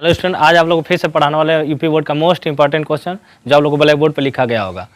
Hello student, आज आप लोगों को फिर से पढ़ाने वाले यूपी बोर्ड का मोस्ट इंपॉर्टेंट क्वेश्चन जो आप लोगों को ब्लैक बोर्ड पर लिखा गया होगा।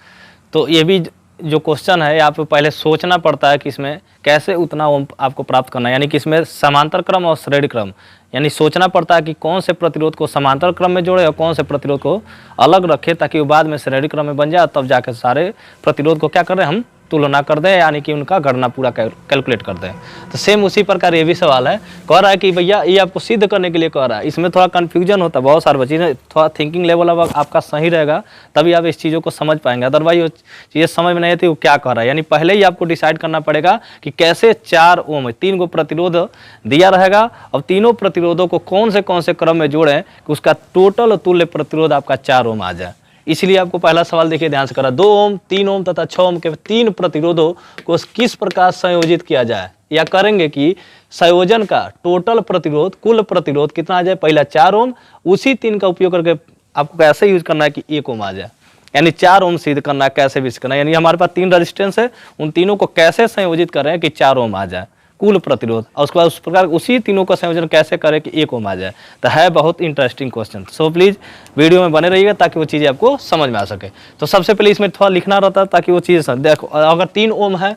तो ये भी जो क्वेश्चन है आपको पहले सोचना पड़ता है कि इसमें कैसे उतना ओम आपको प्राप्त करना है, यानी कि इसमें समांतर क्रम और श्रेणी क्रम, यानी सोचना पड़ता है कि कौन से प्रतिरोध को समांतर क्रम में जोड़े और कौन से प्रतिरोध को अलग रखे ताकि वो बाद में श्रेणी क्रम में बन जाए, तब जाकर सारे प्रतिरोध को क्या कर रहे हैं हम तुलना कर दें, यानी कि उनका गणना पूरा कैलकुलेट कर दें। तो सेम उसी प्रकार ये भी सवाल है, कह रहा है कि भैया ये आपको सिद्ध करने के लिए कह रहा है। इसमें थोड़ा कन्फ्यूजन होता है, बहुत सारे बच्चे, थोड़ा थिंकिंग लेवल अब आपका सही रहेगा तभी आप इस चीज़ों को समझ पाएंगे, अदरवाइज वो चीज़ें समझ में नहीं आती वो क्या कह रहा है। यानी पहले ही आपको डिसाइड करना पड़ेगा कि कैसे 4 ओम 3 को प्रतिरोध दिया रहेगा और तीनों प्रतिरोधों को कौन से क्रम में जोड़ें कि उसका टोटल तुल्य प्रतिरोध आपका 4 ओम आ जाए। इसलिए आपको पहला सवाल देखिए ध्यान से करा, 2 ओम 3 ओम तथा 6 ओम के 3 प्रतिरोधों को किस प्रकार संयोजित किया जाए, या करेंगे कि संयोजन का टोटल प्रतिरोध कुल प्रतिरोध कितना आ जाए, पहला 4 ओम, उसी 3 का उपयोग करके आपको कैसे यूज करना है कि 1 ओम आ जाए, यानी 4 ओम सिद्ध करना है, कैसे भी करना है। यानी हमारे पास 3 रेजिस्टेंस है, उन तीनों को कैसे संयोजित कर रहे हैं कि 4 ओम आ जाए कुल प्रतिरोध, और उसके बाद उस प्रकार उसी तीनों का संयोजन कैसे करें कि 1 ओम आ जाए। तो है बहुत interesting question, so please video में बने रहिएगा ताकि वो चीज़ें आपको समझ में आ सके। तो सबसे पहले इसमें थोड़ा लिखना रहता है ताकि वो चीज़ देखो, अगर 3 ओम है,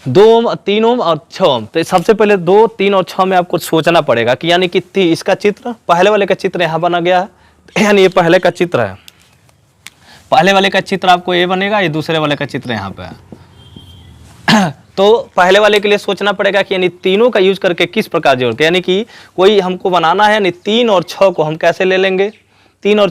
2 ओम 3 ओम और 6 ओम, तो सबसे पहले 2, 3 और 6 में आपको सोचना पड़ेगा कि यानी कि इसका चित्र, पहले वाले का चित्र यहाँ बना गया है, यानी ये पहले का चित्र है, पहले वाले का चित्र आपको ये बनेगा, ये दूसरे वाले का चित्र यहाँ पे है। तो पहले वाले के लिए सोचना पड़ेगा कि यानी तीनों का यूज करके किस प्रकार जोड़ते, यानी कि कोई हमको बनाना है, यानी 3 और 6 को हम कैसे ले लेंगे, 3 और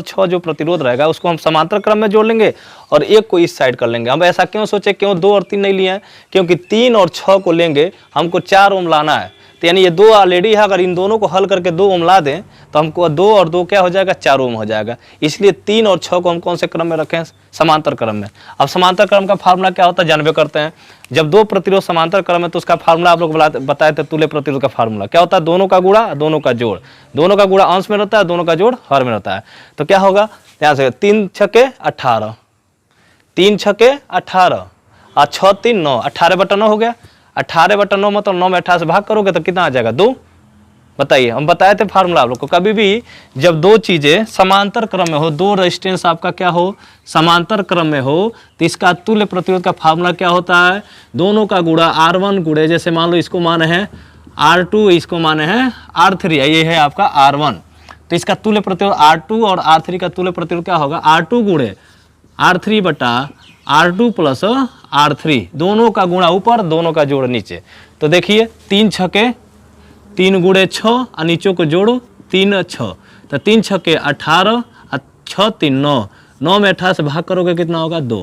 6 जो प्रतिरोध रहेगा उसको हम समांतर क्रम में जोड़ लेंगे और एक को इस साइड कर लेंगे। हम ऐसा क्यों सोचे, क्यों 2 और 3 नहीं लिए हैं, क्योंकि 3 और 6 को लेंगे हमको 4 ओम लाना है, तो यानी ये 2 ऑलरेडी है, अगर इन दोनों को हल करके 2 ओम ला दें तो हमको 2 और 2 क्या हो जाएगा, 4 ओम हो जाएगा। इसलिए 3 और 6 को हम कौन से क्रम में रखें, समांतर क्रम में। अब समांतर क्रम का फार्मूला क्या होता है जानबे करते हैं, जब 2 प्रतिरोध समांतर क्रम में तो उसका फार्मूला आप लोग बताए थे, तुल्य प्रतिरोध का फार्मूला क्या होता है, दोनों का गुणा दोनों का जोड़, दोनों का गुणा अंश में रहता है, दोनों का जोड़ हर में रहता है। तो क्या होगा ध्यान से, 3 छके 18, 3 छके 18 और 6 3 9, 18/9 हो गया। 18/9 मतलब 9 में 18 से भाग करोगे तो कितना आ जाएगा, 2। बताइए, हम बताए थे फार्मूला आप लोग को, कभी भी जब 2 चीजें समांतर क्रम में हो, 2 रेजिस्टेंस आपका क्या हो समांतर क्रम में हो, तो इसका तुल्य प्रतिरोध का फार्मूला क्या होता है, दोनों का गुणा R1 गुणे, जैसे मान लो इसको माने हैं R2, इसको माने हैं R3, ये है आपका R1, तो इसका तुल्य प्रतिरोध R2 और R3 का तुल्य प्रतिरोध क्या होगा, R2 गुणे R3 बटा R2 प्लस R3, दोनों का गुणा ऊपर दोनों का जोड़ नीचे। तो देखिए 3 छके 3 गुणे 6 और नीचों को जोड़ो 3 6, तो 3 छके 18 और 6 3 9, 9 में 18 से भाग करोगे कितना होगा, 2।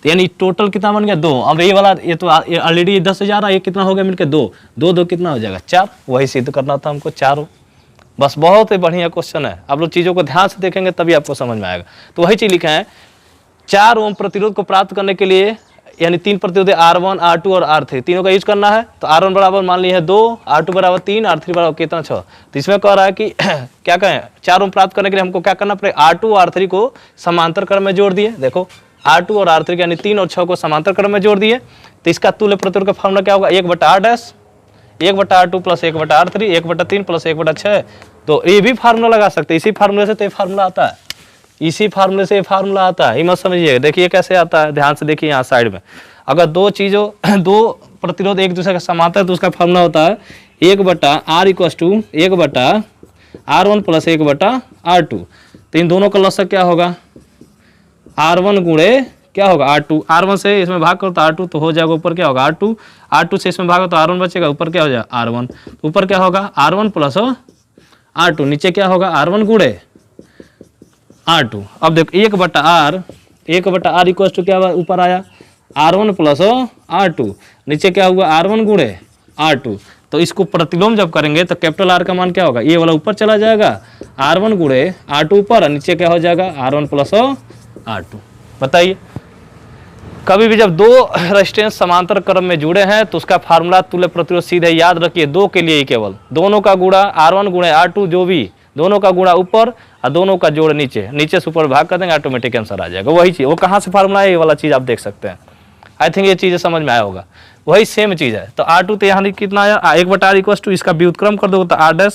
तो यानी टोटल कितना बन गया, 2। अब ये वाला ये तो ऑलरेडी 10,000 है, ये कितना हो गया मिलकर 2, 2 2 कितना हो जाएगा, 4। वही सिद्ध करना था हमको, 4। बस बहुत ही बढ़िया क्वेश्चन है, आप लोग चीज़ों को ध्यान से देखेंगे तभी आपको समझ में आएगा। तो वही चीज़ लिखा है, 4 ओम प्रतिरोध को प्राप्त करने के लिए यानी 3 प्रतिरोध R1 R2 और R3 तीनों का यूज करना है। तो R1 बराबर मान ली है 2, R2 बराबर 3, R3 बराबर कितना 6। तो इसमें कह रहा है कि क्या कहें, 4 ओम प्राप्त करने के लिए हमको क्या करना पड़ेगा, R2 और R3 को समांतर क्रम में जोड़ दिए। देखो R2 और R3 यानी 3 और 6 को समांतर क्रम में जोड़ दिए, तो इसका तुल्य प्रतिरोध का फार्मूला क्या होगा, 1/R', 1/R2 plus 1/R3, 1/3 plus 1/6। तो ये भी फार्मूला लगा सकते हैं, इसी फार्मूले से तो ये फार्मूला आता है, इसी फार्मूले से फार्मूला आता है, ही मत समझिए। देखिए कैसे आता है, ध्यान से देखिए यहाँ साइड में, अगर 2 प्रतिरोध एक दूसरे का समांतर तो उसका फार्मूला होता है 1/R = 1/R1 प्लस 1/R2। तो इन दोनों का लसक क्या होगा, R1 गुणे क्या होगा R2, R1 से इसमें भाग करो तो R2 तो हो जाएगा, ऊपर क्या होगा R2, R2 से इसमें भागो तो R1 बचेगा, ऊपर क्या हो जाएगा R1, तो ऊपर क्या होगा R1 प्लस R2, नीचे क्या होगा R1 गुणे R2। अब देखो 1/R = क्या ऊपर आया R1 प्लस R2, नीचे क्या हुआ R1 गुणे R2। तो इसको प्रतिलोम जब करेंगे तो कैपिटल R का मान क्या होगा, ये वाला ऊपर चला जाएगा, R1 गुणे R2 ऊपर, और नीचे क्या हो जाएगा R1 प्लस R2। बताइए, कभी भी जब 2 रेजिस्टेंस समांतर क्रम में जुड़े हैं तो उसका फार्मूला तुल्य प्रतिरोध सीधे याद रखिए, 2 के लिए ही केवल, दोनों का गुणा R1 गुणे R2, जो भी दोनों का गुणा ऊपर और दोनों का जोड़ नीचे, नीचे से ऊपर भाग कर देंगे, ऑटोमेटिक आंसर आ जाएगा। वही चीज़, वो कहाँ से फार्मूला है, ये वाला चीज़ आप देख सकते हैं। आई थिंक ये चीज़ें समझ में आया होगा, वही सेम चीज़ है। तो R2 तो यहाँ कितना आया, 1/R = इसका व्युत्क्रम कर दो तो R'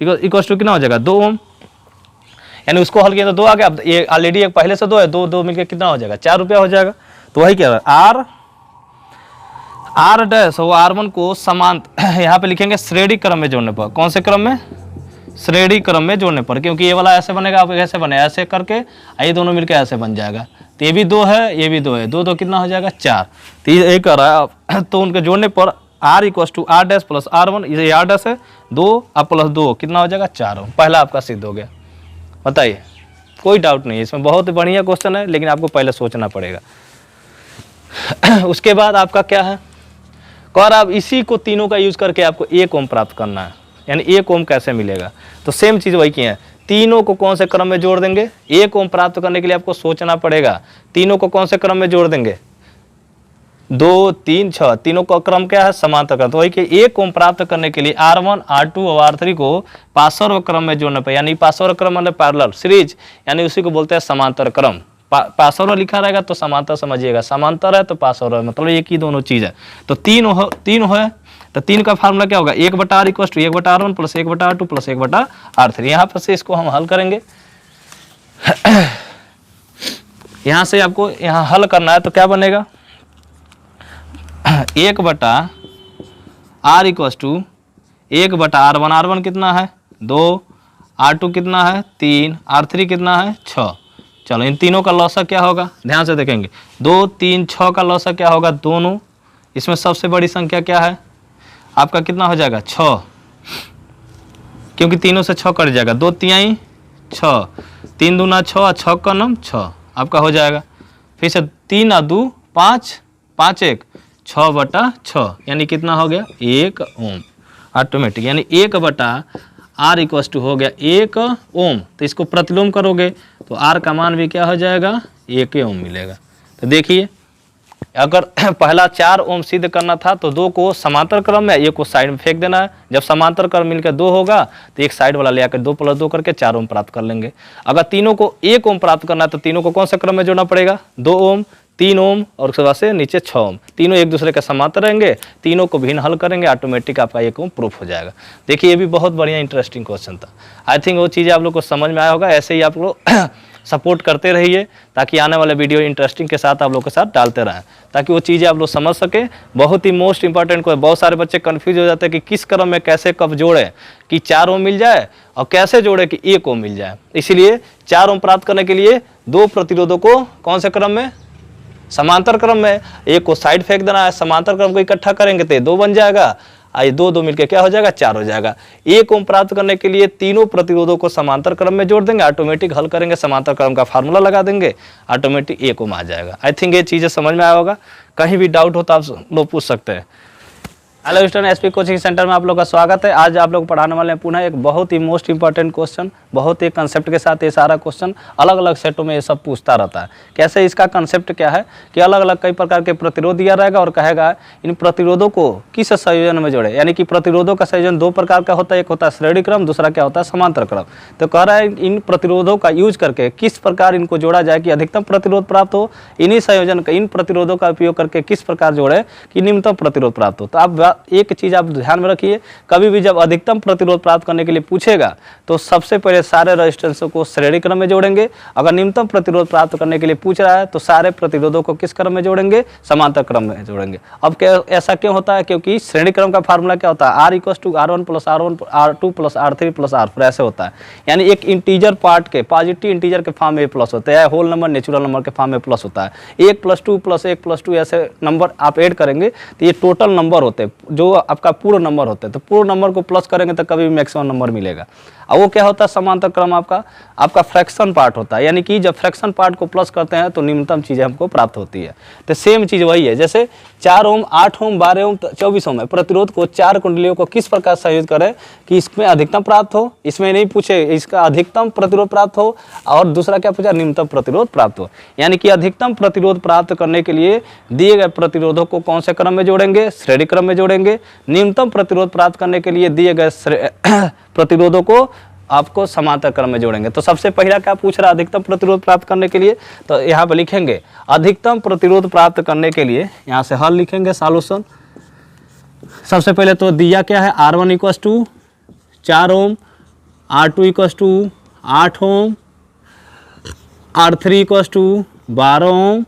इक्वल टू कितना हो जाएगा 2 ओम, यानी उसको हल किया तो 2 आ गया। अब ये ऑलरेडी एक पहले से 2 है, 2 2 मिलकर कितना हो जाएगा 4 रुपया हो जाएगा। तो वही क्या है आर डैश वो R1 को समांतर यहाँ पे लिखेंगे श्रेणी क्रम में जोड़ने पर। कौन से क्रम में? श्रेणी क्रम में जोड़ने पर, क्योंकि ये वाला ऐसे बनेगा, आप ऐसे बने, ऐसे करके ये दोनों मिलकर ऐसे बन जाएगा। तो ये भी 2 है, ये भी 2 है, 2 2 कितना हो जाएगा 4। तो ये कर रहा है, तो उनके जोड़ने पर R equal to R dash plus R1, ये R डैश है 2 अब प्लस 2 कितना हो जाएगा 4। पहला आपका सिद्ध हो गया। बताइए, कोई डाउट नहीं है इसमें, बहुत बढ़िया क्वेश्चन है, लेकिन आपको पहले सोचना पड़ेगा। उसके बाद आपका क्या है, और आप इसी को तीनों का यूज करके आपको 1 ओम प्राप्त करना है। यानी 1 ओम कैसे मिलेगा? तो सेम चीज वही की है, तीनों को कौन से क्रम में जोड़ देंगे? 1 ओम प्राप्त करने के लिए आपको सोचना पड़ेगा, तीनों को कौन से क्रम में जोड़ देंगे? 2 3 6, तीनों का क्रम क्या है? समांतर क्रम। तो वही कि 1 ओम प्राप्त करने के लिए R1 R2 और R3 को पार्श्व क्रम में जोड़ना पड़ेगा। यानी पार्श्व क्रम मतलब पैरेलल सीरीज, यानी उसी को बोलते हैं समांतर क्रम। पार्श्व लिखा रहेगा तो समांतर समझिएगा, समांतर है तो पार्श्व है, मतलब एक ही दोनों चीज है। तो 3 है, तो 3 का फार्मूला क्या होगा? 1/R equal to 1/R1 plus 1/R2 plus 1/R3। यहाँ पर से इसको हम हल करेंगे। यहाँ से आपको यहाँ हल करना है तो क्या बनेगा? 1/R equal to 1/R1, R1 कितना है 2, R2 कितना है 3, R3 कितना है 6। चलो इन तीनों का लौसा क्या होगा? ध्यान से देखेंगे, 2 3 6 का लौसा क्या होगा? दोनों। इसमें सबसे बड़ी संख्या क्या है आपका? कितना हो जाएगा 6, क्योंकि तीनों से 6 कट जाएगा। 2 तिहाई 6, 3 दूना 6, 6 का नाम 6 आपका हो जाएगा। फिर से 3 और 2 5, 5 1 6/6, यानी कितना हो गया 1 ओम ऑटोमेटिक। यानी 1/R इक्वल टू हो गया 1 ओम। तो इसको प्रतिलोम करोगे तो R का मान भी क्या हो जाएगा? 1 ओम मिलेगा। तो देखिए, अगर पहला 4 ओम सिद्ध करना था तो 2 को समांतर क्रम में, 1 को साइड में फेंक देना है। जब समांतर क्रम मिलकर 2 होगा तो एक साइड वाला ले आकर 2 + 2 करके 4 ओम प्राप्त कर लेंगे। अगर तीनों को 1 ओम प्राप्त करना है तो तीनों को कौन से क्रम में जोड़ना पड़ेगा? 2 ओम 3 ओम और उसके बाद से नीचे 6 ओम। तीनों एक दूसरे के समांतर रहेंगे, तीनों को भिन्न हल करेंगे, ऑटोमेटिक आपका 1 ओम प्रूफ हो जाएगा। देखिए, ये भी बहुत बढ़िया इंटरेस्टिंग क्वेश्चन था। आई थिंक वो चीज़ें आप लोग को समझ में आया होगा। ऐसे ही आप लोग सपोर्ट करते रहिए, ताकि आने वाले वीडियो इंटरेस्टिंग के साथ आप लोग के साथ डालते रहें, ताकि वो चीज़ें आप लोग समझ सके। बहुत ही मोस्ट इंपॉर्टेंट को, बहुत सारे बच्चे कंफ्यूज हो जाते हैं कि किस क्रम में कैसे कब जोड़े कि 4 ओम मिल जाए, और कैसे जोड़े कि 1 ओम मिल जाए। इसीलिए 4 ओम प्राप्त करने के लिए 2 प्रतिरोधों को कौन से क्रम में? समांतर क्रम में। 1 को साइड फेंक देना है, समांतर क्रम को इकट्ठा करेंगे तो 2 बन जाएगा, आई 2 2 मिलकर क्या हो जाएगा 4 हो जाएगा। 1 ओम प्राप्त करने के लिए तीनों प्रतिरोधों को समांतर क्रम में जोड़ देंगे, ऑटोमेटिक हल करेंगे, समांतर क्रम का फार्मूला लगा देंगे, ऑटोमेटिक 1 ओम आ जाएगा। आई थिंक ये चीज़ें समझ में आया होगा। कहीं भी डाउट हो तो आप लोग पूछ सकते हैं। Hello student, SP coaching centre में आप लोग का स्वागत है। आज आप लोग पढ़ाने वाले हैं पुनः एक बहुत ही मोस्ट इंपॉर्टेंट क्वेश्चन, बहुत ही कंसेप्ट के साथ। ये सारा क्वेश्चन अलग अलग सेटों में ये सब पूछता रहता है। कैसे? इसका कंसेप्ट क्या है कि अलग अलग कई प्रकार के प्रतिरोध दिया रहेगा और कहेगा इन प्रतिरोधों को किस संयोजन में जोड़े। यानी कि प्रतिरोधों का संयोजन 2 प्रकार का होता है, एक होता है श्रेणी क्रम, दूसरा क्या होता है समांतर क्रम। तो कह रहा है इन प्रतिरोधों का यूज करके किस प्रकार इनको जोड़ा जाए कि अधिकतम प्रतिरोध प्राप्त हो। इन्हीं संयोजन का, इन प्रतिरोधों का उपयोग करके किस प्रकार जोड़े कि निम्नतम प्रतिरोध प्राप्त हो। तो आप एक चीज आप ध्यान में रखिए, कभी भी जब अधिकतम प्रतिरोध प्राप्त करने के लिए पूछेगा तो सबसे पहले सारे रेजिस्टेंसों को श्रेणी क्रम में जोड़ेंगे। अगर निम्नतम प्रतिरोध प्राप्त करने के लिए पूछ रहा है तो सारे प्रतिरोधों को किस क्रम में जोड़ेंगे? समांतर क्रम में जोड़ेंगे। अब क्या ऐसा क्यों होता है? क्योंकि श्रेणी क्रम का फार्मूला क्या होता है? R equal to R1 plus R2 plus R3 plus R4 ऐसे होता है। यानी एक इंटीजर पार्ट के, पॉजिटिव इंटीजर के फॉर्म में प्लस होता है, होल नंबर नेचुरल नंबर के फॉर्म में प्लस होता है। 1 + 2 + 1 + 2 ऐसे नंबर आप ऐड करेंगे तो ये टोटल नंबर होते हैं, जो आपका पूर्ण नंबर होता है। तो पूर्ण नंबर को प्लस करेंगे तो कभी भी मैक्सिमम नंबर मिलेगा। और वो क्या होता है? समांतर क्रम आपका फ्रैक्शन पार्ट होता है। यानी कि जब फ्रैक्शन पार्ट को प्लस करते हैं तो निम्नतम चीजें हमको प्राप्त होती है। तो सेम चीज वही है, जैसे 4 ओम 8 ओम 12 ओम 24 ओम है, प्रतिरोध को 4 कुंडलियों को किस प्रकार संयोजित करें कि इसमें अधिकतम प्राप्त हो। इसमें नहीं पूछे इसका अधिकतम प्रतिरोध प्राप्त हो, और दूसरा क्या पूछा? निम्नतम प्रतिरोध प्राप्त हो। यानी कि अधिकतम प्रतिरोध प्राप्त करने के लिए दिए गए प्रतिरोधों को कौन से क्रम में जोड़ेंगे? श्रेणी क्रम में जोड़ेंगे। निम्नतम प्रतिरोध प्राप्त करने के लिए दिए गए प्रतिरोधों को आपको समांतर क्रम में जोड़ेंगे। तो सबसे पहला क्या पूछ रहा है? अधिकतम प्रतिरोध प्राप्त करने के लिए, तो यहाँ पर लिखेंगे अधिकतम प्रतिरोध प्राप्त करने के लिए, यहाँ से हल लिखेंगे सॉल्यूशन। सबसे पहले तो दिया क्या है? R1 equal to 4 ohm R2 equals to 8 ohm, R3 equals to 12 ohm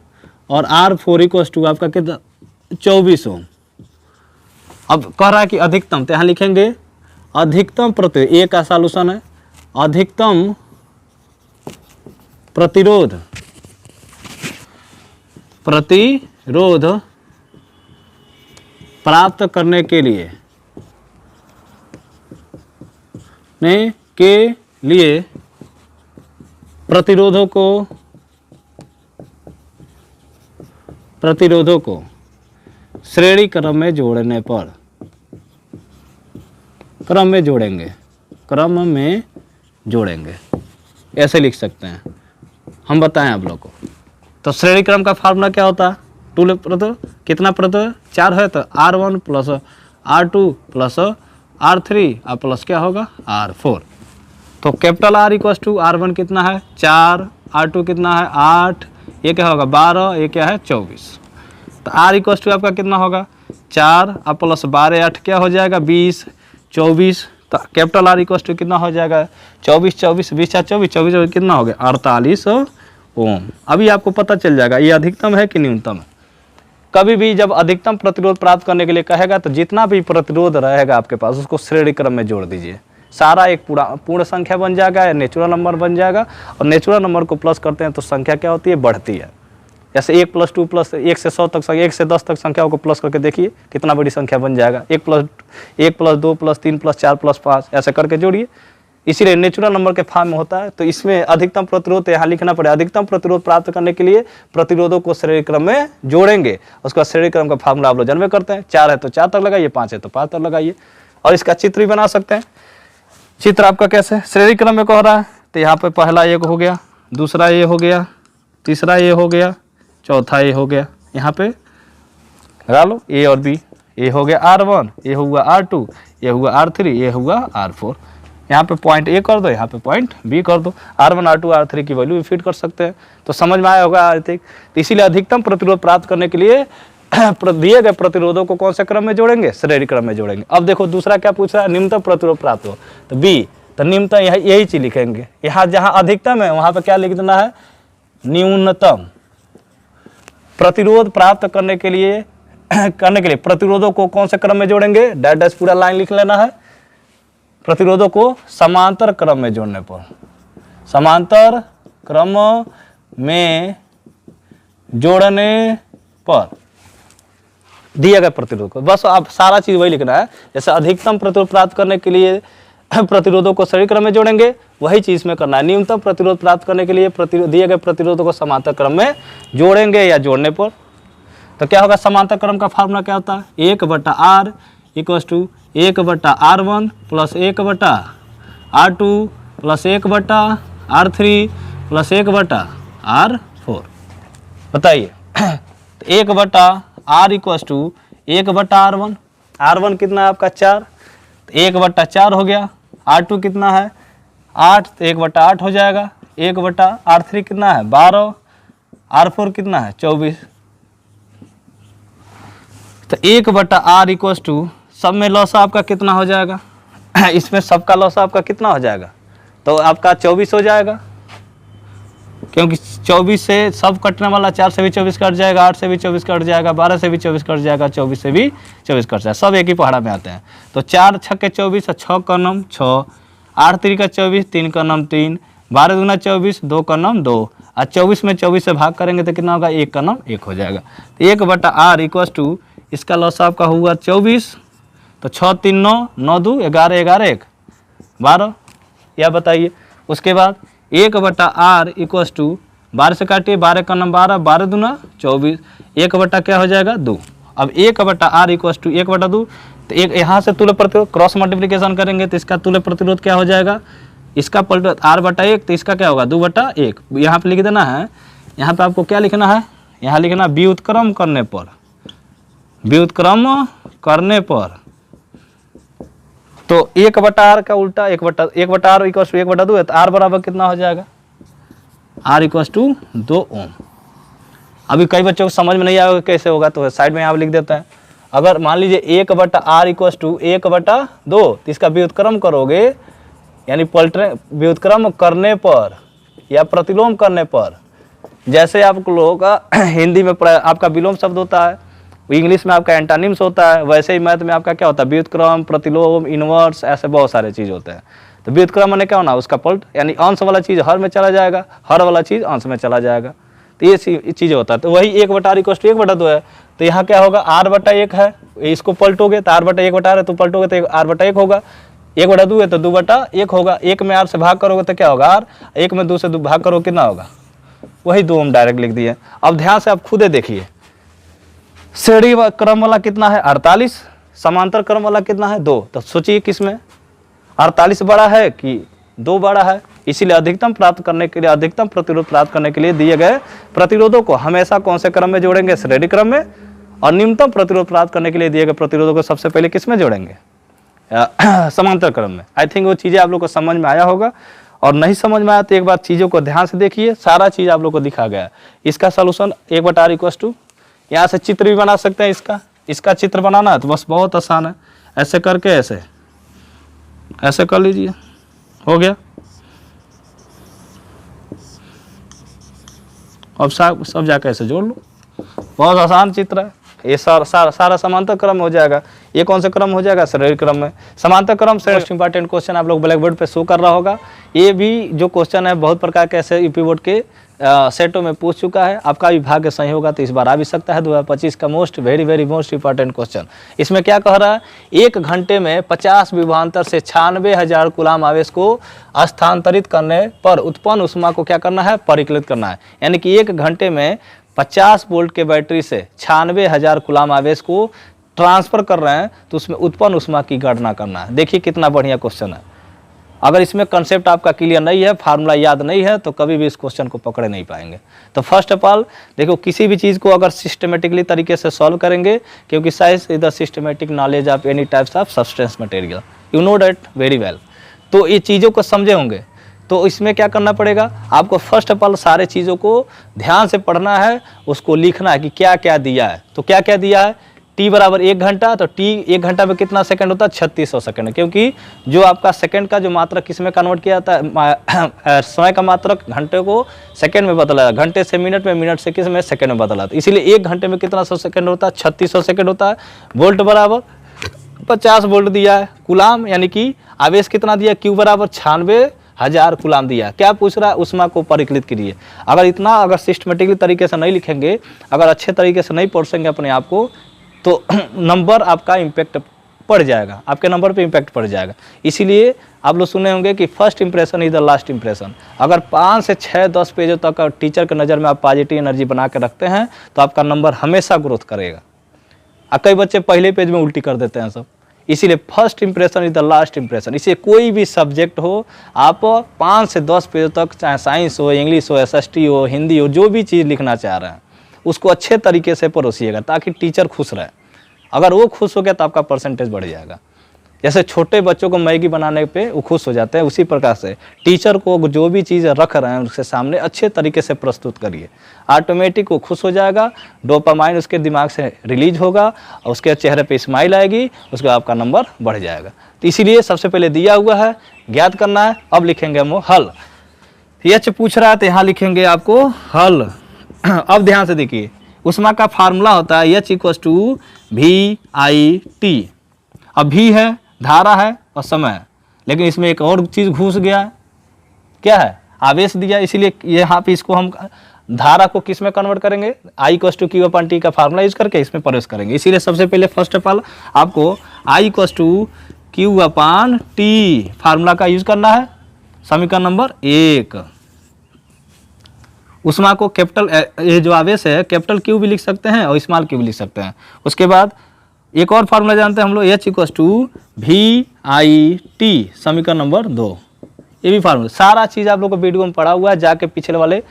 और R4 इक्वस टू आपका कितना 24 ओम। अब कह रहा है कि अधिकतम, तो यहाँ लिखेंगे अधिकतम प्रतिरोध, ए का सॉल्यूशन है, अधिकतम प्रतिरोध प्राप्त करने के लिए प्रतिरोधों को श्रेणी क्रम में जोड़ने पर, क्रम में जोड़ेंगे ऐसे लिख सकते हैं। हम बताएं आप लोग को, तो श्रेणी क्रम का फार्मूला क्या होता है? टू प्रतिरोध कितना प्रतिरोध 4 है तो R1 plus R2 plus R3 और प्लस क्या होगा R4। तो capital R equals to R1 कितना है 4, R2 कितना है 8, ये क्या होगा 12, ये क्या है 24। तो R इक्वस टू आपका कितना होगा 4 और प्लस 12 8 क्या हो जाएगा 20, 24। तो कैपिटल R इक्वस टू कितना हो जाएगा 24, 24 20 24 कितना हो गया 48 ओम। अभी आपको पता चल जाएगा ये अधिकतम है कि न्यूनतम है। कभी भी जब अधिकतम प्रतिरोध प्राप्त करने के लिए कहेगा तो जितना भी प्रतिरोध रहेगा आपके पास उसको श्रेणी क्रम में जोड़ दीजिए, सारा एक पूर्ण संख्या बन जाएगा या नेचुरल नंबर बन जाएगा। और नेचुरल नंबर को प्लस करते हैं तो संख्या क्या होती है बढ़ती है। जैसे 1 + 2 + 1 से 100 तक, 1 से 10 तक संख्याओं को प्लस करके देखिए कितना बड़ी संख्या बन जाएगा। 1 + 2 + 3 + 4 + 5 ऐसे करके जोड़िए, इसीलिए नेचुरल नंबर के फॉर्म में होता है। तो इसमें अधिकतम प्रतिरोध यहाँ लिखना पड़ेगा, अधिकतम प्रतिरोध प्राप्त करने के लिए प्रतिरोधों को श्रेणी क्रम में जोड़ेंगे। उसका श्रेणी क्रम का फार्मूला आप लोग जानबे करते हैं, 4 है तो 4 तक लगाइए, 5 है तो 5 तक लगाइए। और इसका चित्र भी बना सकते हैं। चित्र आपका कैसे श्रेणी क्रम में कह रहा है तो यहाँ पे पहला ये हो गया, दूसरा ये हो गया, तीसरा ये हो गया, चौथा ये हो गया। यहाँ पे लगा लो A और B, ये हो गया R1, ये हुआ R2, ये हुआ R3, ये हुआ R4। यहाँ पे पॉइंट A कर दो, यहाँ पे पॉइंट B कर दो। R1 R2 R3 की वैल्यू भी फिट कर सकते हैं। तो समझ में आया होगा आई थिंक। तो इसीलिए अधिकतम प्रतिरोध प्राप्त करने के लिए दिए गए प्रतिरोधों को कौन से क्रम में जोड़ेंगे श्रेणी क्रम में जोड़ेंगे। अब देखो दूसरा क्या पूछ रहा है, न्यूनतम प्रतिरोध प्राप्त हो तो B, तो न्यूनतम यही चीज लिखेंगे। यहाँ जहाँ अधिकतम है वहाँ पे क्या लिख देना है न्यूनतम प्रतिरोध प्राप्त करने के लिए प्रतिरोधों को कौन से क्रम में जोड़ेंगे, डैश डैश पूरा लाइन लिख लेना है। प्रतिरोधों को समांतर क्रम में जोड़ने पर, समांतर क्रम में जोड़ने पर दिया गया प्रतिरोध को, बस आप सारा चीज वही लिखना है। जैसे अधिकतम प्रतिरोध प्राप्त करने के लिए प्रतिरोधों को श्रेणी क्रम में जोड़ेंगे, वही चीज में करना है। न्यूनतम प्रतिरोध प्राप्त करने के लिए दिए गए प्रतिरोधों को समांतर क्रम में जोड़ेंगे या जोड़ने पर। तो क्या होगा समांतर क्रम का फार्मूला क्या होता है 1/R equals to 1/R1 plus 1/R2 plus 1/R3 plus 1/R4। बताइए 1/R equals to 1/R1, R1 कितना है आपका 4, 1/4 हो गया। R2 कितना है 8, तो 1/8 हो जाएगा। 1/R3 कितना है 12, R4 कितना है 24। तो 1/R इक्वस टू सब में लॉस आपका कितना हो जाएगा इसमें सबका लॉस आपका कितना हो जाएगा, तो आपका 24 हो जाएगा। क्योंकि 24 से सब कटने वाला, 4 से भी 24 कट जाएगा, 8 से भी 24 कट जाएगा, 12 से भी 24 कट जाएगा, 24 से भी 24 कट जाएगा, सब एक ही पहाड़ा में आते हैं। तो 4 छक्के 24, 6 का नम 6, 8 3 24, 3 का नम 3, 12 दूना 24, 2 का नम 2, और 24 में 24 से भाग करेंगे तो कितना होगा 1 का नम 1 हो जाएगा। तो 1/R इक्वस टू इसका लॉस आपका हुआ 24, तो 6 3 9, 9 2 11 11 1 12। या बताइए उसके बाद 1/R इक्वस टू 12 से काटिए, 12 का नम 12, 12 दूना 24, 1 क्या हो जाएगा 2। अब 1/R इक्वस टू 1/2, तो एक यहाँ से तुल्य प्रतिरोध क्रॉस मल्टीप्लिकेशन करेंगे तो इसका तुल्य प्रतिरोध क्या हो जाएगा, इसका पलट R/1 तो इसका क्या होगा 2/1। यहाँ पे लिख देना है, यहाँ पे आपको क्या लिखना है, यहाँ लिखना व्युत्क्रम करने पर, व्युत्क्रम करने पर। तो 1/R का उल्टा 1/R इक्वस टू 1/2 है, तो R बराबर कितना हो जाएगा, R इक्वस टू 2 ओम। अभी कई बच्चों को समझ में नहीं आएगा कैसे होगा, तो साइड में यहाँ लिख देता है। अगर मान लीजिए 1/R इक्वस टू 1/2, तो इसका व्युत्क्रम करोगे यानी पलटने व्युत्क्रम करने पर या प्रतिलोम करने पर, जैसे आप लोगों का हिंदी में आपका विलोम शब्द होता है, इंग्लिश में आपका एंटानिम्स होता है, वैसे ही मैथ में आपका क्या होता है, व्युत्क्रम, प्रतिलोम, इनवर्स, ऐसे बहुत सारे चीज़ होते हैं। तो व्युत्क्रम मैंने क्या होना, उसका पलट, यानी अंश वाला चीज़ हर में चला जाएगा, हर वाला चीज़ अंश में चला जाएगा। तो ये चीज़ें होता है। तो वही 1/r=1/2 है। तो यहाँ क्या होगा, r/1 है, इसको पलटोगे तो r/1/r है, तो पलटोगे तो r/1 होगा, 1/2 है तो 2/1 होगा। 1 में r से भाग करोगे तो क्या होगा, r, 1 में 2 से भाग करोगे कितना होगा, वही 2 हम डायरेक्ट लिख दिए। अब ध्यान से आप खुद देखिए, श्रेणी क्रम वाला कितना है 48, समांतर क्रम वाला कितना है 2। तो सोचिए किसमें 48 बड़ा है कि 2 बड़ा है। इसीलिए अधिकतम प्राप्त करने के लिए, अधिकतम प्रतिरोध प्राप्त करने के लिए दिए गए प्रतिरोधों को हमेशा कौन से क्रम में जोड़ेंगे, श्रेणी क्रम में, और न्यूनतम प्रतिरोध प्राप्त करने के लिए दिए गए प्रतिरोधों को सबसे पहले किस में जोड़ेंगे, समांतर क्रम में। आई थिंक वो चीज़ें आप लोग को समझ में आया होगा, और नहीं समझ में आया तो एक बार चीज़ों को ध्यान से देखिए, सारा चीज़ आप लोग को दिखा गया। इसका सोल्यूशन 1/r यहाँ से चित्र भी बना सकते हैं। इसका चित्र बनाना है तो बस बहुत आसान है, ऐसे करके ऐसे कर लीजिए, हो गया। अब सब जाकर ऐसे जोड़ लो, बहुत आसान चित्र है ये। सारा समांतर क्रम हो जाएगा। ये कौन सा क्रम हो जाएगा, श्रेणी क्रम में। समांतर क्रम से मोस्ट इंपॉर्टेंट क्वेश्चन आप लोग ब्लैक बोर्ड पे शो कर रहा होगा। ये भी जो क्वेश्चन है बहुत प्रकार के ऐसे यूपी बोर्ड के सेटों में पूछ चुका है। आपका विभाग सही होगा तो इस बार आ भी सकता है। 2025 का वेरी मोस्ट इंपॉर्टेंट क्वेश्चन। इसमें क्या कह रहा है, 1 घंटे में 50 विभवांतर से 96,000 कूलाम आवेश को स्थानांतरित करने पर उत्पन्न ऊष्मा को क्या करना है, परिकलित करना है। यानी कि 1 घंटे में 50 वोल्ट के बैटरी से 96,000 कूलाम आवेश को ट्रांसफर कर रहे हैं, तो उसमें उत्पन्न ऊष्मा की गणना करना है। देखिए कितना बढ़िया क्वेश्चन है। अगर इसमें कंसेप्ट आपका क्लियर नहीं है, फार्मूला याद नहीं है, तो कभी भी इस क्वेश्चन को पकड़े नहीं पाएंगे। तो फर्स्ट ऑफ ऑल देखो, किसी भी चीज़ को अगर सिस्टमेटिकली तरीके से सॉल्व करेंगे, क्योंकि science is the systematic knowledge of any types of substance material, you know that very well. तो ये चीज़ों को समझे होंगे। तो इसमें क्या करना पड़ेगा आपको, फर्स्ट ऑफ ऑल सारे चीज़ों को ध्यान से पढ़ना है, उसको लिखना है कि क्या क्या दिया है। तो क्या क्या दिया है, t बराबर 1 घंटा, तो t 1 घंटा में कितना सेकंड होता है, 3600 सेकंड। क्योंकि जो आपका सेकंड का जो मात्रक किस में कन्वर्ट किया जाता है, समय का मात्रक घंटे को सेकंड में बदला, घंटे से मिनट में, मिनट से किस में, सेकंड में बदला। तो इसीलिए 1 घंटे में कितना 100 सेकंड होता है, 3600 सेकंड होता है। वोल्ट बराबर 50 वोल्ट दिया है। कूलाम यानी कि आवेश कितना दिया, Q बराबर 96,000 कूलाम दिया। क्या पूछ रहा है, ऊष्मा को परिकलित कीजिए। अगर सिस्टमेटिकली तरीके से नहीं लिखेंगे, अगर अच्छे तरीके से नहीं पढ़ेंगे अपने आप को, तो नंबर आपका इम्पैक्ट पड़ जाएगा, आपके नंबर पे इम्पैक्ट पड़ जाएगा। इसीलिए आप लोग सुने होंगे कि first impression is the last impression. अगर 5 से 6-10 पेजों तक टीचर के नज़र में आप पॉजिटिव एनर्जी बना के रखते हैं, तो आपका नंबर हमेशा ग्रोथ करेगा। कई बच्चे पहले पेज में उल्टी कर देते हैं सब। इसीलिए first impression is the last impression. इसे कोई भी सब्जेक्ट हो, आप 5 से 10 पेजों तक, चाहे साइंस हो, इंग्लिश हो, SST हो, हिंदी हो, जो भी चीज़ लिखना चाह रहे हैं उसको अच्छे तरीके से परोसिएगा, ताकि टीचर खुश रहे। अगर वो खुश हो गया तो आपका परसेंटेज बढ़ जाएगा। जैसे छोटे बच्चों को मैगी बनाने पे वो खुश हो जाते हैं, उसी प्रकार से टीचर को जो भी चीज़ रख रहे हैं उसके सामने अच्छे तरीके से प्रस्तुत करिए, ऑटोमेटिक वो खुश हो जाएगा, डोपामाइन उसके दिमाग से रिलीज होगा और उसके चेहरे पे स्माइल आएगी, उसके आपका नंबर बढ़ जाएगा। तो इसीलिए सबसे पहले दिया हुआ है, ज्ञात करना है। अब लिखेंगे हम हल। एच पूछ रहा है तो यहाँ लिखेंगे आपको हल। अब ध्यान से देखिए, ऊष्मा का फार्मूला होता है H=VIT। अब भी है, धारा है और समय है, लेकिन इसमें एक और चीज़ घुस गया है। क्या है, आवेश दिया। इसीलिए यहाँ पे इसको हम धारा को किस में कन्वर्ट करेंगे, I=Q/T का फार्मूला यूज करके इसमें प्रवेश करेंगे। इसीलिए सबसे पहले फर्स्ट ऑफ ऑल आपको I=Q/T फार्मूला का यूज करना है। समीकरण नंबर 1, ऊष्मा को कैपिटल, ये जो आवेश है कैपिटल Q भी लिख सकते हैं और स्मॉल Q भी लिख सकते हैं। उसके बाद एक और फार्मूला जानते हैं हम लोग, H=VIT, समीकरण नंबर 2। ये भी फार्मूला, सारा चीज़ आप लोग को वीडियो में पढ़ा हुआ है, जाके पिछले वाले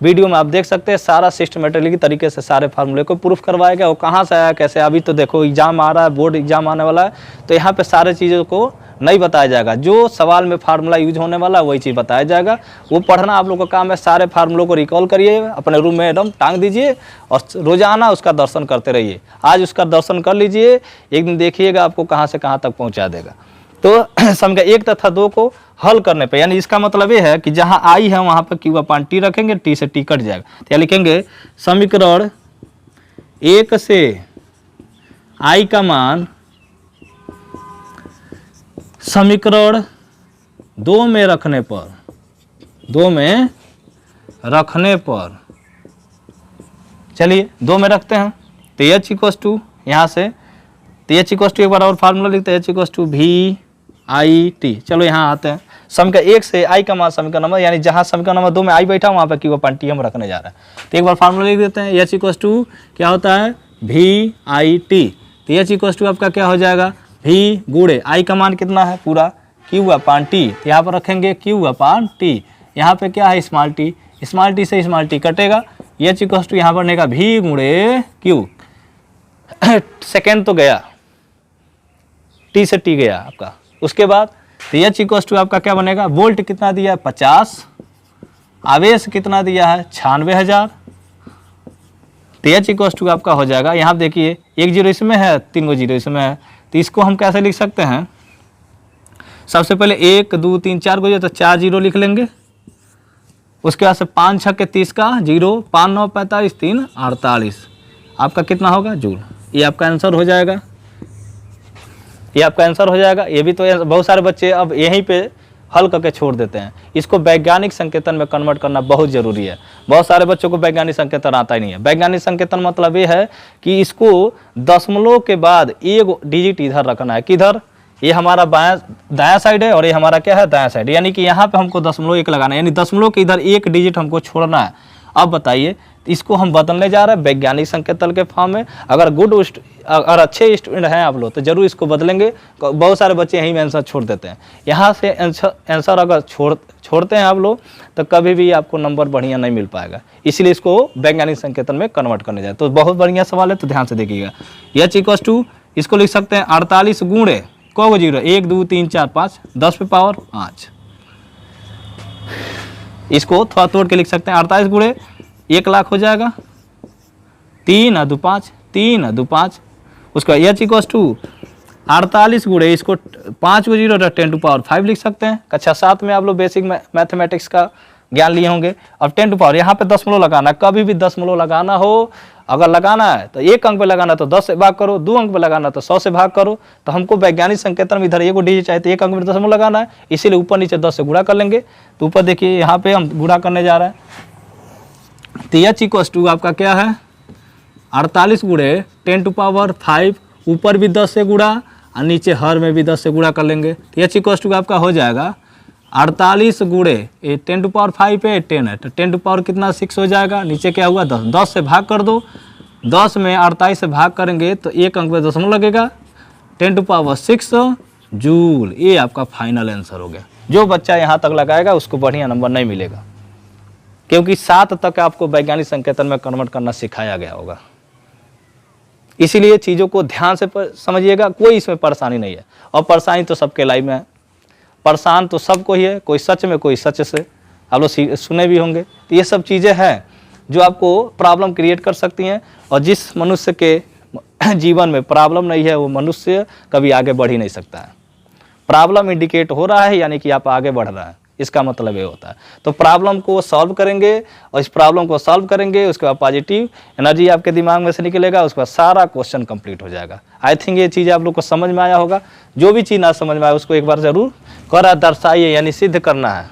वीडियो में आप देख सकते हैं। सारा सिस्टमेटिकली तरीके से सारे फार्मूले को प्रूफ करवाएगा। वो कहाँ से आया, कैसे। अभी तो देखो एग्जाम आ रहा है, बोर्ड एग्जाम आने वाला है, तो यहाँ पे सारे चीज़ों को नहीं बताया जाएगा। जो सवाल में फार्मूला यूज होने वाला है वही चीज़ बताया जाएगा। वो पढ़ना आप लोग का काम है। सारे फार्मूलों को रिकॉल करिए, अपने रूम में एकदम टांग दीजिए और रोजाना उसका दर्शन करते रहिए। आज उसका दर्शन कर लीजिए, एक दिन देखिएगा आपको कहाँ से कहाँ तक पहुँचा देगा। तो समीकरण 1 तथा 2 को हल करने पे, यानी इसका मतलब ये है कि जहां आई है वहां पर क्यू अपान टी रखेंगे, टी से टी कट जाएगा, तो यहाँ लिखेंगे समीकरण 1 से आई का मान समीकरण 2 में रखने पर, 2 में रखने पर, चलिए 2 में रखते हैं, तो एच इक्वस टू यहाँ से, तो एच इक्वस टू एक बार और फार्मूला लिखते हैं, H equals to V I T. चलो यहाँ आते हैं, समीकरण 1 से आई का मान समीकरण नंबर, यानी जहाँ समीकरण नंबर 2 में आई बैठा वहाँ पर क्यू अपान टी हम रखने जा रहे हैं, तो एक बार फार्मूला लिख देते हैं, एच इक्वस टू क्या होता है वी आई टी, तो एच इक्वस टू आपका क्या हो जाएगा वी गुणे आई का मान कितना है पूरा क्यू अपान टी, तो यहाँ पर रखेंगे क्यू अपान टी, यहाँ पे क्या है स्मॉल टी, स्मॉल टी से स्मॉल टी कटेगा, एच इक्वस टू यहाँ पर बनेगा वी गुणे क्यू, सेकेंड तो गया, टी से टी गया आपका, उसके बाद तो एच इक्वस टू आपका क्या बनेगा, वोल्ट कितना दिया है 50, आवेश कितना दिया है 96,000, तो एच इक्वस टू आपका हो जाएगा, यहाँ देखिए 1 जीरो इसमें है, 3 जीरो इसमें है, तो इसको हम कैसे लिख सकते हैं, सबसे पहले 1 2 3 4 को तो 4 जीरो लिख लेंगे, उसके बाद से 5 6 के 30 का जीरो, 5 9 45 3 48, आपका कितना होगा जूल, ये आपका आंसर हो जाएगा, ये आपका आंसर हो जाएगा। ये भी तो बहुत सारे बच्चे अब यहीं पे हल करके छोड़ देते हैं, इसको वैज्ञानिक संकेतन में कन्वर्ट करना बहुत जरूरी है। बहुत सारे बच्चों को वैज्ञानिक संकेतन आता ही नहीं है। वैज्ञानिक संकेतन मतलब ये है कि इसको दशमलव के बाद एक डिजिट इधर रखना है, किधर, ये हमारा दायां साइड है और ये हमारा क्या है दायां साइड, यानी कि यहाँ पे हमको 0.1 लगाना है, यानी दशमलव के इधर एक डिजिट हमको छोड़ना है। अब बताइए इसको हम बदलने जा रहे हैं वैज्ञानिक संकेतन के फॉर्म में। अगर अच्छे स्टूडेंट हैं आप लोग तो जरूर इसको बदलेंगे। बहुत सारे बच्चे यहीं में आंसर छोड़ देते हैं, यहाँ से आंसर अगर छोड़ते हैं आप लोग तो कभी भी आपको नंबर बढ़िया नहीं मिल पाएगा, इसलिए इसको वैज्ञानिक संकेतन में कन्वर्ट करने जाए। तो बहुत बढ़िया सवाल है, तो ध्यान से देखिएगा। एच इक्वस टू इसको लिख सकते हैं 48 गुणे को जीरो 1 2 3 4 5 10 पे पावर 5, इसको थोड़ा तोड़ के लिख सकते हैं 48 गुणे 1 लाख हो जाएगा, 3 2 5 3 2 5, उसका एच इक्वस टू 48 गुणे इसको 5 को जीरो 10 टू पावर 5 लिख सकते हैं। कक्षा 7 में आप लोग बेसिक मैथमेटिक्स का ज्ञान लिए होंगे। अब 10 टू पावर यहाँ पे दशमलव लगाना, कभी भी दशमलव लगाना हो, अगर लगाना है तो 1 अंक पे लगाना तो 10 से भाग करो, 2 अंक पे लगाना तो 100 से भाग करो। तो हमको वैज्ञानिक संकेतन में इधर एक डिजिट चाहिए तो 1 अंक में दशमलव लगाना है, इसीलिए ऊपर नीचे 10 से गुणा कर लेंगे। तो ऊपर देखिए यहाँ पे हम गुणा करने जा रहे हैं, तो एच इक्वस टू आपका क्या है 48 गुणे 10 टू पावर 5, ऊपर भी 10 से गुणा और नीचे हर में भी 10 से गुणा कर लेंगे। तो एच इक्वस टू आपका हो जाएगा 48 गुणे 10 टू पावर 5 पे 10 है तो 10 टू पावर कितना 6 हो जाएगा, नीचे क्या हुआ 10, 10 से भाग कर दो, 10 में 48 से भाग करेंगे तो 1 अंक पे दशमलव लगेगा, 10 टू पावर 6 जूल। ये आपका फाइनल आंसर हो गया। जो बच्चा यहाँ तक लगाएगा उसको बढ़िया नंबर नहीं मिलेगा, क्योंकि 7 तक आपको वैज्ञानिक संकेतन में कन्वर्ट करना सिखाया गया होगा। इसीलिए चीज़ों को ध्यान से समझिएगा, कोई इसमें परेशानी नहीं है। और परेशानी तो सबके लाइफ में है, परेशान तो सबको ही है, कोई सच में कोई सच से, आप लोग सुने भी होंगे। तो ये सब चीज़ें हैं जो आपको प्रॉब्लम क्रिएट कर सकती हैं, और जिस मनुष्य के जीवन में प्रॉब्लम नहीं है वो मनुष्य कभी आगे बढ़ ही नहीं सकता है। प्रॉब्लम इंडिकेट हो रहा है यानी कि आप आगे बढ़ रहा है, इसका मतलब ये होता है। तो प्रॉब्लम को सॉल्व करेंगे, और इस प्रॉब्लम को सॉल्व करेंगे, उसके बाद पॉजिटिव एनर्जी आपके दिमाग में से निकलेगा, उसके बाद सारा क्वेश्चन कंप्लीट हो जाएगा। आई थिंक ये चीज़ आप लोग को समझ में आया होगा। जो भी चीज़ ना समझ में आए उसको एक बार ज़रूर करा दर्शाइए, यानी सिद्ध करना है,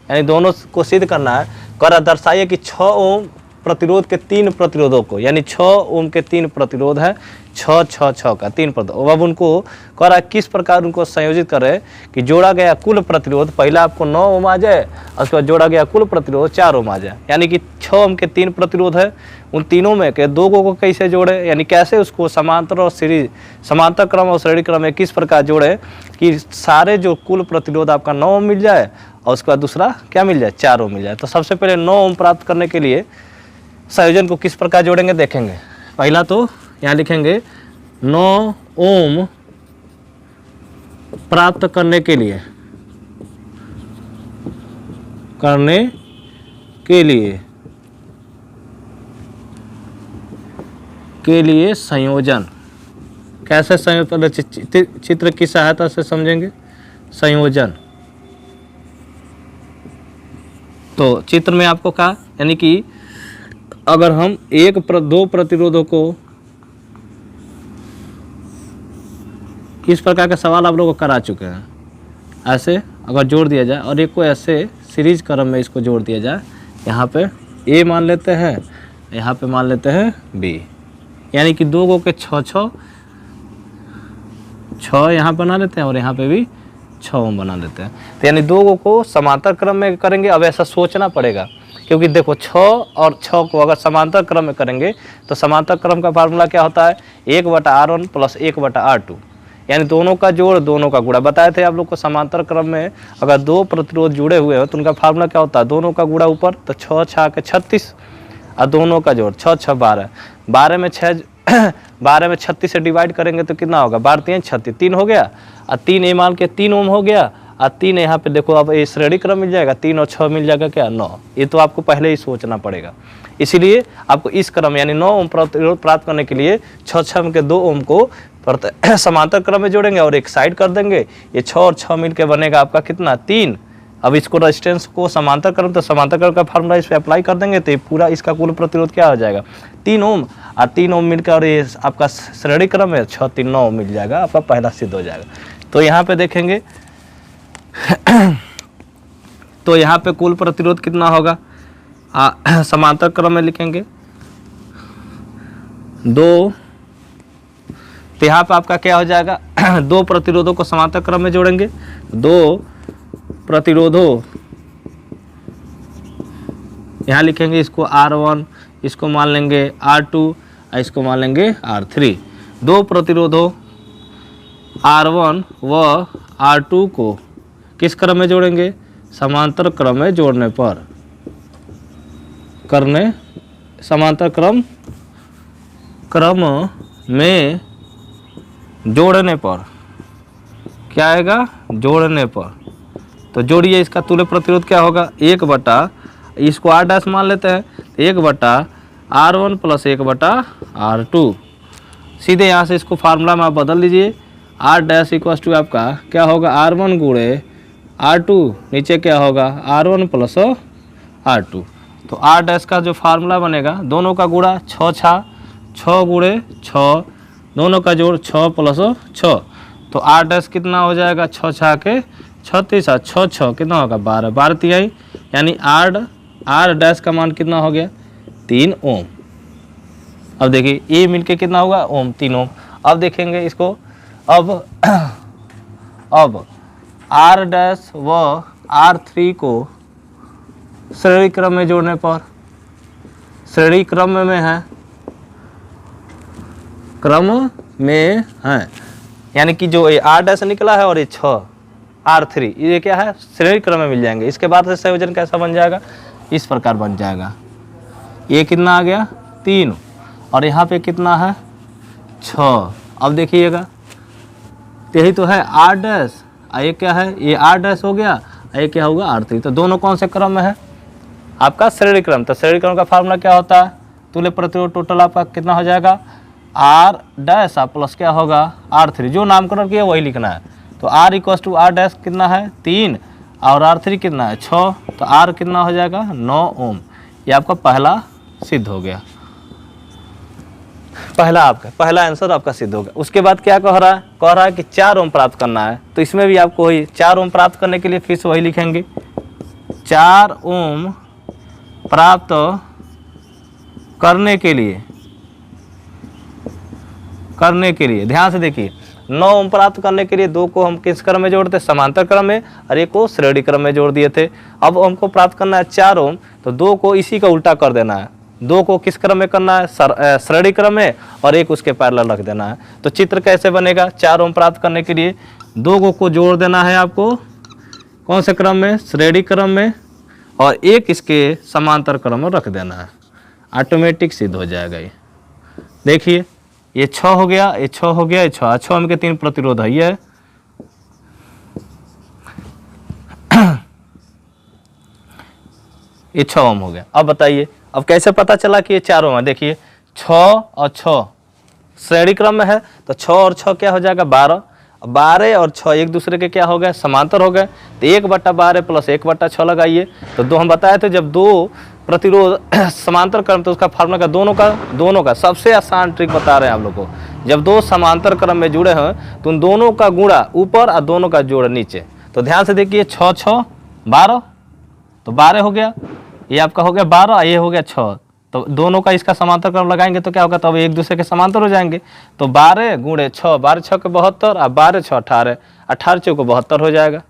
यानी दोनों को सिद्ध करना है। करा दर्शाइए कि 6 ओम प्रतिरोध के 3 प्रतिरोधों को, यानी 6 ओम के 3 प्रतिरोध है, 6 6 6 का 3 प्रतिरोध। अब उनको करा किस प्रकार उनको संयोजित करें कि जोड़ा गया कुल प्रतिरोध पहला आपको 9 ओम आ जाए, और उसके बाद जोड़ा गया कुल प्रतिरोध 4 ओम आ जाए। यानी कि 6 ओम के 3 प्रतिरोध है, उन तीनों में के 2 को कैसे जोड़े, यानी कैसे उसको समांतर और समांतर क्रम और श्रेणी क्रम में किस प्रकार जोड़े कि सारे जो कुल प्रतिरोध आपका 9 ओम मिल जाए, और उसके बाद दूसरा क्या मिल जाए 4 ओम मिल जाए। तो सबसे पहले 9 ओम प्राप्त करने के लिए संयोजन को किस प्रकार जोड़ेंगे देखेंगे। पहला तो यहाँ लिखेंगे 9 ओम प्राप्त करने के लिए संयोजन। कैसे संयोजन, चित्र की सहायता से समझेंगे। संयोजन। तो चित्र में आपको कहा, यानी कि अगर हम दो प्रतिरोधों को, इस प्रकार का सवाल आप लोगों को करा चुके हैं, ऐसे अगर जोड़ दिया जाए और एक को ऐसे सीरीज क्रम में इसको जोड़ दिया जाए, यहाँ पे ए मान लेते हैं, यहाँ पे मान लेते हैं बी, यानी कि दो को के छः यहाँ बना लेते हैं और यहाँ पे भी 6 ओम बना लेते हैं। तो यानी दो को समांतर क्रम में करेंगे। अब ऐसा सोचना पड़ेगा, क्योंकि देखो 6 और 6 को अगर समांतर क्रम में करेंगे तो समांतर क्रम का फार्मूला क्या होता है, 1/R1 + 1/R2, यानी दोनों का जोड़ दोनों का गुणा। बताए थे आप लोग को समांतर क्रम में अगर दो प्रतिरोध जुड़े हुए हो तो उनका फार्मूला क्या होता है, दोनों का गुणा ऊपर, तो 6 × 6 = 36 और दोनों का जोड़ 6 × 6 = 12, 12 में 36 से डिवाइड करेंगे तो कितना होगा, 12 × 3 = 36, 3 हो गया, और 3 ए मान के 3 ओम हो गया, और 3 यहाँ पे देखो अब ये श्रेणी क्रम मिल जाएगा, 3 और 6 मिल जाएगा क्या, 9। ये तो आपको पहले ही सोचना पड़ेगा। इसीलिए आपको इस क्रम यानी 9 ओम प्रतिरोध प्राप्त करने के लिए 6 के 2 ओम को समांतर क्रम में जोड़ेंगे और एक साइड कर देंगे। ये 6 और 6 मिल के बनेगा आपका कितना, 3। अब इसको रेजिस्टेंस को समांतर क्रम, तो समांतर क्रम का फार्मूला इस पर अप्लाई कर देंगे तो ये पूरा इसका कुल प्रतिरोध क्या हो जाएगा, 3 ओम, और 3 ओम मिलकर, और ये आपका श्रेणी क्रम है 6 × 3 = 9 मिल जाएगा, आपका पहला सिद्ध हो जाएगा। तो यहाँ पे देखेंगे तो यहाँ पे कुल प्रतिरोध कितना होगा, समांतर क्रम में लिखेंगे 2, तो यहाँ पे आपका क्या हो जाएगा, 2 प्रतिरोधों को समांतर क्रम में जोड़ेंगे, 2 प्रतिरोधों, यहाँ लिखेंगे इसको R1, इसको मान लेंगे R2, और इसको मान लेंगे R3। 2 प्रतिरोधों R1 व R2 को किस क्रम में जोड़ेंगे, समांतर क्रम में जोड़ने पर, समांतर क्रम में जोड़ने पर क्या आएगा, जोड़ने पर। तो जोड़िए, इसका तुल्य प्रतिरोध क्या होगा, 1/, इसको R' मान लेते हैं, 1/R1 + 1/R2। सीधे यहाँ से इसको फार्मूला में आप बदल दीजिए, R' = आपका क्या होगा, R1 × R2, नीचे क्या होगा, R1 + R2। तो R' का जो फार्मूला बनेगा, दोनों का गुणा 6 × 6 × 6, दोनों का जोड़ 6 + 6, तो R' कितना हो जाएगा, 6 × 6 = 36, 6 × 6 कितना होगा, 12, 12 तिहाई, यानी R' का मान कितना हो गया, 3 ओम। अब देखिए ये मिलके कितना होगा, ओम, 3 ओम। अब देखेंगे इसको, अब R' व R3 को श्रेणी क्रम में जोड़ने पर, श्रेणी क्रम में है, यानी कि जो ये R' निकला है और ये 6 R3, ये क्या है, श्रेणी क्रम में मिल जाएंगे। इसके बाद से संयोजन कैसा बन जाएगा, इस प्रकार बन जाएगा, ये कितना आ गया, 3, और यहाँ पे कितना है, 6। अब देखिएगा, यही तो है R', ये क्या है, ये R' हो गया, ये क्या होगा, R3। तो दोनों कौन से क्रम में है, आपका श्रेणी क्रम। तो श्रेणी क्रम का फार्मूला क्या होता है, तुल्य प्रतिरोध टोटल आपका कितना हो जाएगा, R' प्लस क्या होगा, R3, जो नामकरण किया वही लिखना है। तो R = R' कितना है, 3, और R3 कितना है, 6, तो R कितना हो जाएगा, 9 ओम। ये आपका पहला सिद्ध हो गया, पहला आंसर आपका सिद्ध हो गया। उसके बाद क्या कह रहा है कि 4 ओम प्राप्त करना है। तो इसमें भी आपको वही 4 ओम प्राप्त करने के लिए फिर से वही लिखेंगे, 4 ओम प्राप्त करने के लिए ध्यान से देखिए, 9 ओम प्राप्त करने के लिए 2 को हम किस क्रम में जोड़ते, समांतर क्रम में, और 1 को श्रेणी क्रम में जोड़ दिए थे। अब हमको प्राप्त करना है 4 ओम, तो 2 को इसी का उल्टा कर देना है, 2 को किस क्रम में करना है, श्रेणी क्रम में, और 1 उसके पैरेलल रख देना है। तो चित्र कैसे बनेगा, 4 ओम प्राप्त करने के लिए 2 को जोड़ देना है आपको, कौन से क्रम में, श्रेणी क्रम में, और 1 इसके समांतर क्रम में रख देना है, ऑटोमेटिक सिद्ध हो जाएगा। ये देखिए, ये 6 हो गया, ये 6 हो गया, ये 6 ओम के 3 प्रतिरोध है, ये ये 6 ओम हो गया। अब बताइए, अब कैसे पता चला कि ये 4 ओम है, देखिए 6 और 6 श्रेणी क्रम में है, तो 6 और 6 क्या हो जाएगा, 12, 12 और 6 एक दूसरे के क्या हो गए, समांतर हो गए। तो 1/12 प्लस 1/6 लगाइए। तो दो हम बताए थे जब दो प्रतिरोध समांतर क्रम तो उसका फार्मूला का दोनों का सबसे आसान ट्रिक बता रहे हैं आप लोग को। जब दो समांतर क्रम में जुड़े हैं तो उन दोनों का गुणा ऊपर और दोनों का जोड़ नीचे। तो ध्यान से देखिए 6 6 12, तो 12 हो गया, ये आपका हो गया 12, ये हो गया 6। तो दोनों का इसका समांतर क्रम लगाएंगे तो क्या होगा, तब एक दूसरे के समांतर हो जाएंगे। तो 12 गुणे 6, 12 6 के 72 और 12 6 18, 18 चौको 72 हो जाएगा।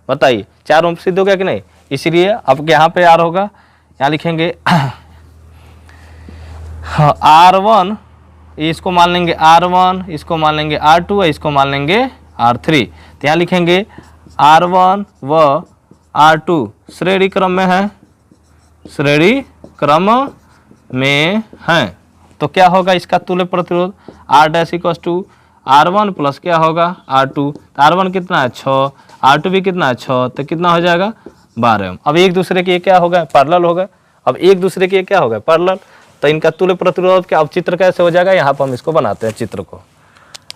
बताइए 4 ओम सिद्ध हो गया कि नहीं। इसलिए अब यहाँ पे आर होगा, यहाँ लिखेंगे R1, इसको मान लेंगे R1, इसको मान लेंगे R2, इसको मान लेंगे R3। तो यहाँ लिखेंगे R1 व R2 श्रेणी क्रम में है, श्रेणी क्रम में है। तो क्या होगा इसका तुल्य प्रतिरोध R dash equal to R1 plus क्या होगा R2। तो R1 कितना है 6, R2 भी कितना है 6, तो कितना हो जाएगा 12। अब एक दूसरे के क्या हो गए, पैरेलल हो गए। अब एक दूसरे के क्या हो गए, पैरेलल। तो इनका तुल्य प्रतिरोध क्या, अब चित्र कैसे हो जाएगा, यहाँ पर हम इसको बनाते हैं चित्र को।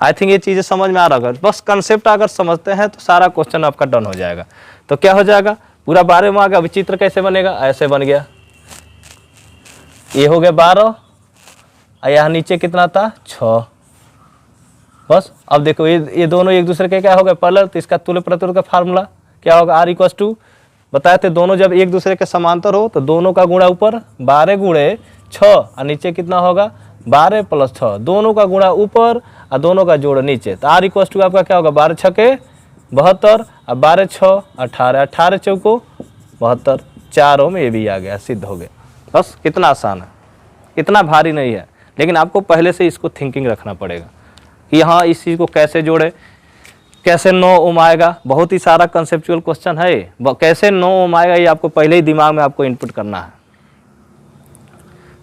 आई थिंक ये चीज़ें समझ में आ रहा होगा। बस कंसेप्ट अगर समझते हैं तो सारा क्वेश्चन आपका डन हो जाएगा। तो क्या हो जाएगा, पूरा 12 में आ गया। अब चित्र कैसे बनेगा, ऐसे बन गया, ये हो गया 12 और यहाँ नीचे कितना था 6। बस अब देखो ये दोनों एक दूसरे के क्या हो गए, पैरेलल। तो इसका तुल्य प्रतिरोध का फार्मूला क्या होगा, R इक्वल टू बताए थे दोनों जब एक दूसरे के समांतर हो तो दोनों का गुणा ऊपर 12 गुणे 6 और नीचे कितना होगा 12 प्लस 6, दोनों का गुणा ऊपर और दोनों का जोड़ नीचे। तो R इक्वल टू आपका क्या होगा 12 6 के 72 और 12 6 18, 18 चौको 72, 4 ओम ये भी आ गया, सिद्ध हो गया। बस कितना आसान है, इतना भारी नहीं है। लेकिन आपको पहले से इसको थिंकिंग रखना पड़ेगा कि हाँ इस चीज़ को कैसे जोड़े, कैसे 9 ओम आएगा। बहुत ही सारा कंसेप्चुअल क्वेश्चन है, कैसे 9 ओम आएगा ये आपको पहले ही दिमाग में आपको इनपुट करना है,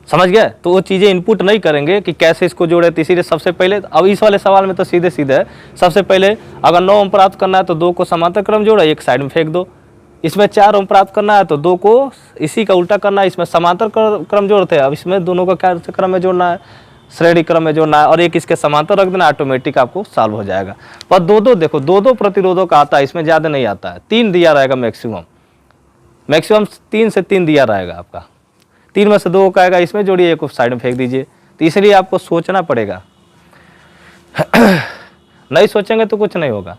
समझ गए। तो वो चीज़ें इनपुट नहीं करेंगे कि कैसे इसको जोड़े। तो इसीलिए सबसे पहले अब इस वाले सवाल में तो सीधे सीधे सबसे पहले अगर 9 ओम प्राप्त करना है तो 2 को समांतर क्रम जोड़ो, एक साइड में फेंक दो। इसमें 4 ओम प्राप्त करना है तो 2 को इसी का उल्टा करना है, इसमें समांतर क्रम जोड़ते हैं। अब इसमें दोनों का क्या क्रम में जोड़ना है, श्रेणी क्रम में जोड़ना है, और एक इसके समांतर रख देना, ऑटोमेटिक आपको सॉल्व हो जाएगा। पर दो देखो 2 प्रतिरोधों का आता है, इसमें ज़्यादा नहीं आता है। 3 दिया रहेगा मैक्सिमम 3 से 3 दिया रहेगा आपका। 3 में से 2 का आएगा, इसमें जोड़िए, एक साइड में फेंक दीजिए। तो इसलिए आपको सोचना पड़ेगा नहीं सोचेंगे तो कुछ नहीं होगा।